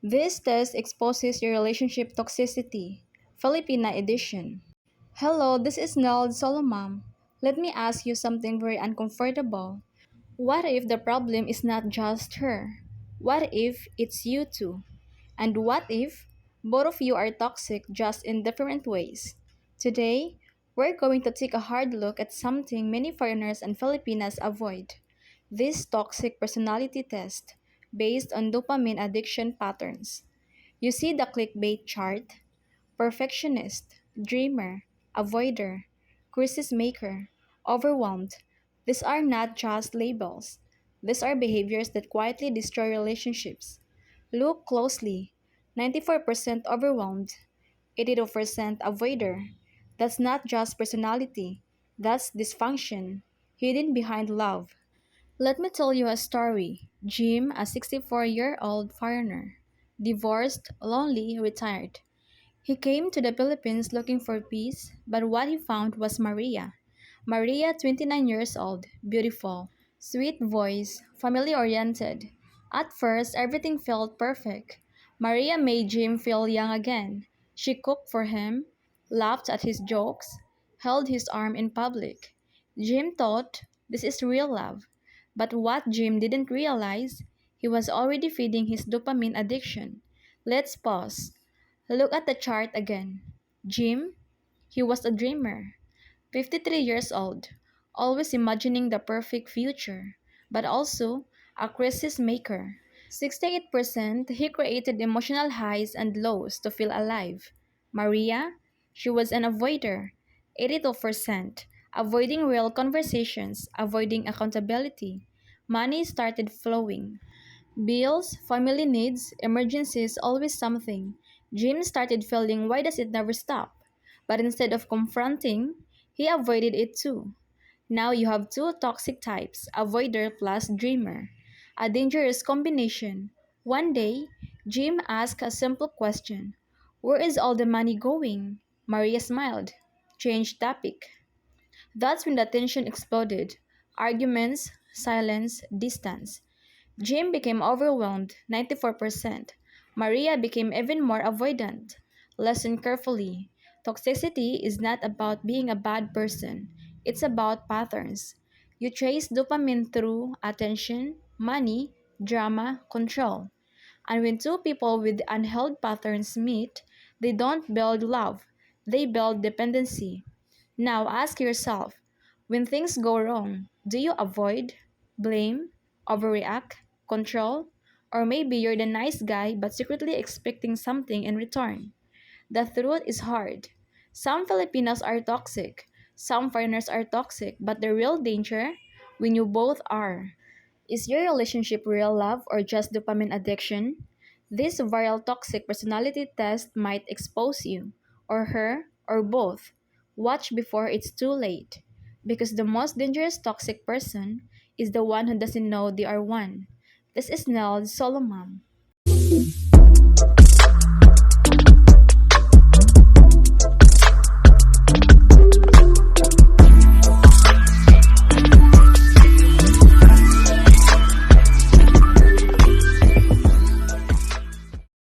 This test exposes your relationship toxicity, Filipina edition. Hello, this is Neld Solomam. Let me ask you something very uncomfortable. What if the problem is not just her? What if it's you too? And what if both of you are toxic just in different ways? Today, we're going to take a hard look at something many foreigners and Filipinas avoid this toxic personality test based on dopamine addiction patterns. You see the clickbait chart: perfectionist, dreamer, avoider, crisis maker, overwhelmed. These are not just labels. These are behaviors that quietly destroy relationships. Look closely: 94% overwhelmed, 82% avoider. That's not just personality, that's dysfunction, hidden behind love. Let me tell you a story. Jim, a 64-year-old foreigner, divorced, lonely, retired. He came to the Philippines looking for peace, but what he found was Maria. Maria, 29 years old, beautiful, sweet voice, family oriented. At first, everything felt perfect. Maria made Jim feel young again. She cooked for him, laughed at his jokes, held his arm in public. Jim thought this is real love. But what Jim didn't realize, he was already feeding his dopamine addiction. Let's pause. Look at the chart again. Jim, he was a dreamer, 53 years old, always imagining the perfect future, but also a crisis maker. 68% he created emotional highs and lows to feel alive. Maria, she was an avoider, 82%, avoiding real conversations, avoiding accountability. Money started flowing. Bills, family needs, emergencies, always something. Jim started feeling, why does it never stop? But instead of confronting, he avoided it too. Now you have two toxic types, avoider plus dreamer. A dangerous combination. One day, Jim asked a simple question: where is all the money going? Maria smiled. Changed topic. That's when the tension exploded. Arguments, silence, distance. Jim became overwhelmed, 94%. Maria became even more avoidant. Listen carefully. Toxicity is not about being a bad person, it's about patterns. You chase dopamine through attention, money, drama, control. And when two people with unheld patterns meet, they don't build love, they build dependency. Now ask yourself, when things go wrong, do you avoid, blame, overreact, control? Or maybe you're the nice guy but secretly expecting something in return? The truth is hard. Some Filipinos are toxic, some foreigners are toxic, but the real danger, when you both are. Is your relationship real love or just dopamine addiction? This viral toxic personality test might expose you, or her, or both. Watch before it's too late. Because the most dangerous toxic person is the one who doesn't know they are one. This is Nell Solomon.